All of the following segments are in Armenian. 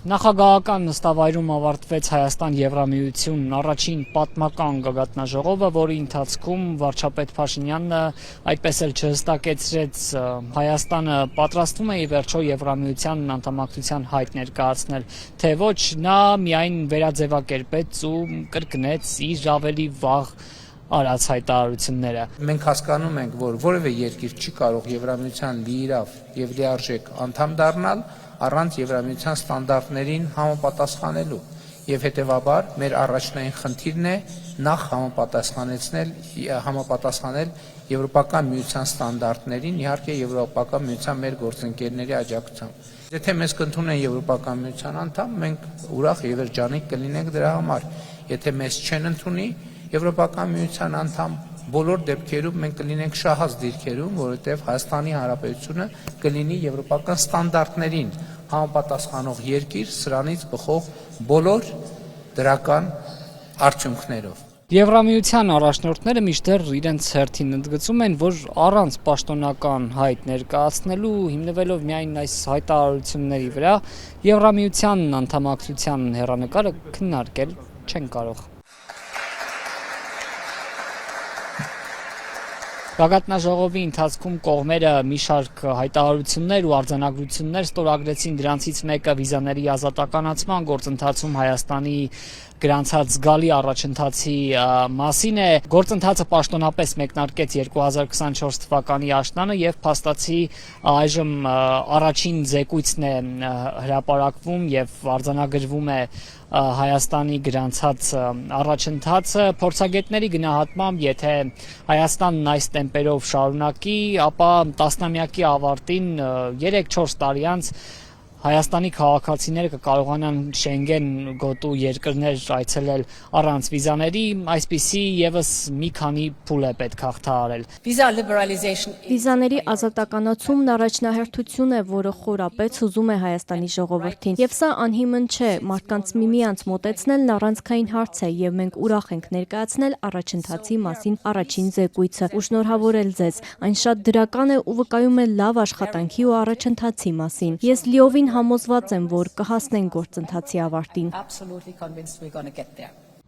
Նախագահական նստավայրում ավարտվեց Հայաստան-Եվրամիություն առաջին պատմական գագաթնաժողովը, որի ընթացքում վարչապետ Փաշինյանը այդպես էլ չհստակեցրեց Հայաստանը պատրաստվում է ի վերջո Եվրամիության անդամակցության հայտ ներկայացնել, թե ոչ, նա միայն վերաձևակերպեց ու կրկնեց իր ավելի վաղ արած հայտարարությունները։ Մենք հասկանում ենք, որ որևէ երկիր չի կարող Եվրամիության լիիրավ եւ լիարժեք անդամ դառնալ առանց Եվրամիության ստանդարտներին համապատասխանելու եւ հետեւաբար մեր առաջնային խնդիրն է նախ համապատասխանել Եվրոպական միության ստանդարտներին, իհարկե Եվրոպական միության մեր գործընկերների աջակցությամբ։ Եթե մեզ կընդունեն Եվրոպական միության անդամ, մենք ուրախ եւ երջանիկ կլինենք դրա համար։ Եթե մեզ չեն ընդունի Եվրոպական միության անդամ, բոլոր դեպքերում մենք կլինենք շահած դիրքերում, որովհետև Հայաստանի Հանրապետությունը կլինի եվրոպական ստանդարտներին համապատասխանող երկիր, սրանից բխող բոլոր դրական արդյունքներով։ Եվրամիության առաջնորդները միշտեր իրենց հերթին ընդգծում են, որ առանց պաշտոնական հայտ ներկայացնելու, հիմնվելով միայն այս հայտարարությունների վրա, Եվրամիության անդամակցության հեռանկարը քննարկել չեն կարող։ Գագաթնաժողովի ընթացքում կողմերը մի շարք հայտարարություններ ու արձանագրություններ ստորագրեցին, դրանցից մեկը վիզաների ազատականացման գործընթացում Հայաստանի գրանցած զգալի առաջընթացի մասին է։ Գործընթացը պաշտոնապես մեկնարկեց 2024 թվականի աշնանը եւ փաստացի այժմ առաջին զեկույցն է հրապարակվում եւ արձանագրվում է Հայաստանի գրանցած առաջընթացը։ Փորձագետների գնահատմամբ, եթե Հայաստանն այս տեմպերով շարունակի, ապա տասնամյակի ավարտին 3-4 տարի անց Հայաստանի քաղաքացիները կկարողանան Շենգեն գոտու երկրներ այցելել առանց վիզաների, այսպիսի եւս մի քանի փուլ է պետք հաղթահարել։ Վիզաների ազատականացումն առաջնահերթություն է, որը խորապես հուզում է Հայաստանի ժողովրդին։ Եվ սա անհիմն չէ, մարդկանց միմյանց մոտեցնելն առանցքային հարց է, եւ մենք ուրախ ենք ներկայացնել առաջընթացի մասին առաջին զեկույցը ու շնորհավորել ձեզ։ Այն շատ դրական է ու վկայում է լավ աշխատանքի ու առաջընթացի մասին։ Ես լիովին համոզված եմ, որ կհասնենք գործընթացի ավարտին։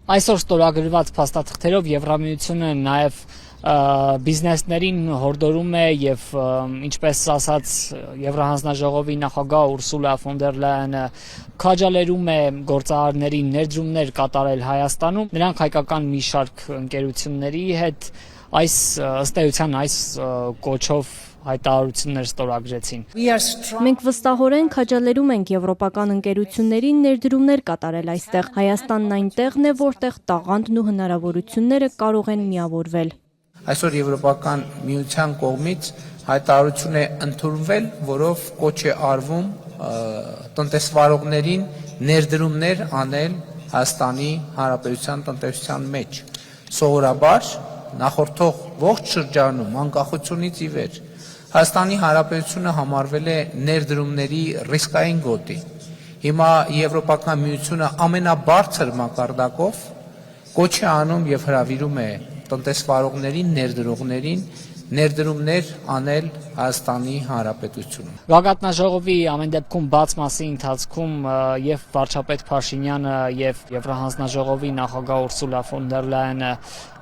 Այսօր ստորագրված փաստաթղթերով Եվրամիությունը նաև բիզնեսներին հորդորում է եւ ինչպես ասաց Եվրահանձնաժողովի նախագահ Ուրսուլա ֆոն դեր Լայենը քաջալերում է գործարարներին ներդրումներ կատարել Հայաստանում։ Նրանք հայկական մի շարք ընկերությունների հետ ըստ էության այս կոչով հայտարարություններ ստորագրեցին։ Մենք վստահորեն քաջալերում ենք եվրոպական ընկերություններին ներդրումներ կատարել այստեղ։ Հայաստանն այնտեղն է, որտեղ տաղանդն ու հնարավորությունները կարող են միավորվել։ Այսօր Եվրոպական միության կողմից հայտարարություն է ընդունվել, որով կոչ է արվում տնտեսվարողներին ներդրումներ անել Հայաստանի Հանրապետության տնտեսության մեջ։ Սովորաբար նախորդող ողջ շրջանում անկախությունից ի վեր Հայաստանի Հանրապետությունը համարվել է ներդրումների ռիսկային գոտի։ Հիմա Եվրոպական միությունը ամենաբարձր մակարդակով կոչ է անում եւ հրավիրում է տնտեսվարողներին, ներդրողներին ներդրումներ անել Հայաստանի Հանրապետությունում։ Գագաթնաժողովի ամեն դեպքում բաց մասի ընթացքում եւ վարչապետ Փաշինյանը եւ Եվրահանձնաժողովի նախագահ Ուրսուլա ֆոն դեր Լայենը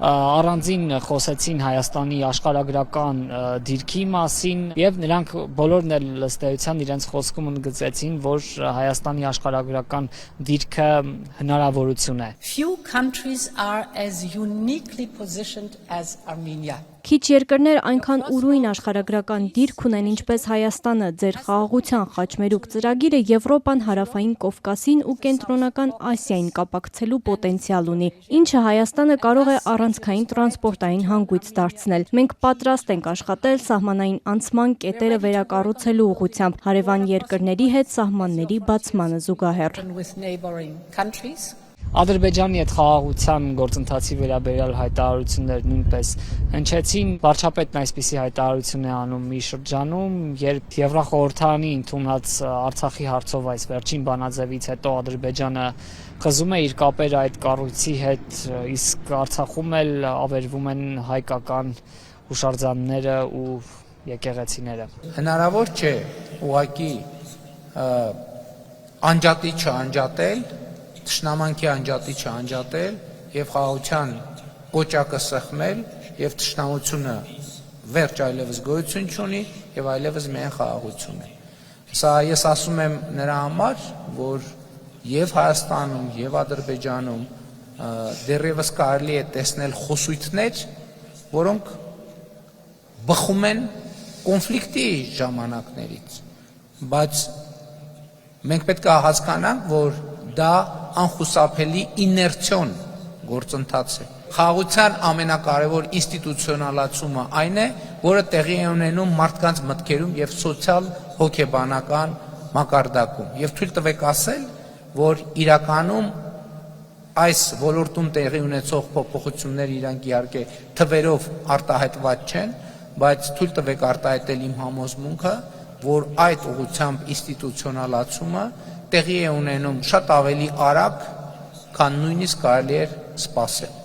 առանձին խոսեցին Հայաստանի աշխարհագրական դիրքի մասին եւ նրանք բոլորն էլ ըստ էության իրենց խոսքում ընդգծեցին, որ Հայաստանի աշխարհագրական դիրքը հնարավորություն է։ Few countries are as uniquely positioned as Armenia. Քիչ երկրներ այնքան ուրույն աշխարհագրական դիրք ունեն, ինչպես Հայաստանը։ Ձեր խաղաղության խաչմերուկ ծրագիրը Եվրոպան, Հարավային Կովկասին ու Կենտրոնական Ասիային կապակցելու պոտենցիալ ունի, ինչը Հայաստանը կարող է առանցքային տրանսպորտային հանգույց դարձնել։ Մենք պատրաստ ենք աշխատել սահմանային անցման կետերը վերակառուցելու ուղղությամբ, հարևան երկրների հետ սահմանների բացմանը զուգահեռ։ Ադրբեջանի հետ խաղաղության գործընթացի վերաբերյալ հայտարարություններ նույնպես հնչեցին։ Վարչապետն այսպիսի հայտարարություն է անում մի շրջանում, երբ Եվրախորհրդարանի ընդունած Արցախի հարցով այս վերջին բանաձևից հետո Ադրբեջանը խզում է իր կապերը այդ կառույցի հետ, իսկ Արցախում էլ ավերվում են հայկական հուշարձանները ու եկեղեցիները։ Հնարավոր չէ ուղղակի անջատի չանջատել, թշնամանքի անջատի չանջատել եւ խաղաղության կոճակը սեղմել եւ թշնամությունը վերջ այլևս գոյություն չունի եւ այլևս միայն խաղաղություն է։ Սա ես ասում եմ նրա համար, որ եւ Հայաստանում եւ Ադրբեջանում դեռևս կարելի է տեսնել խոսույթներ, որոնք բխում են կոնֆլիկտի ժամանակներից, բայց մենք պետք է հասկանանք, որ դա անխուսափելի իներցիոն գործընթաց է։ Խաղաղության ամենակարևոր ինստիտուցիոնալացումը այն է, որը տեղի է ունենում մարդկանց մտքերում եւ սոցիալ հոգեբանական մակարդակում։ Եվ թույլ տվեք ասել, որ իրականում այս ոլորտում տեղի ունեցող փոփոխությունները իրանք իհարկե թվերով արտահայտված չեն, բայց թույլ տվեք արտահայտել իմ համոզմունքը, որ այդ ուղղությամբ ինստիտուցիոնալացումը տեղի է ունենում շատ ավելի արագ, քան նույնիսկ կարելի էր սպասել։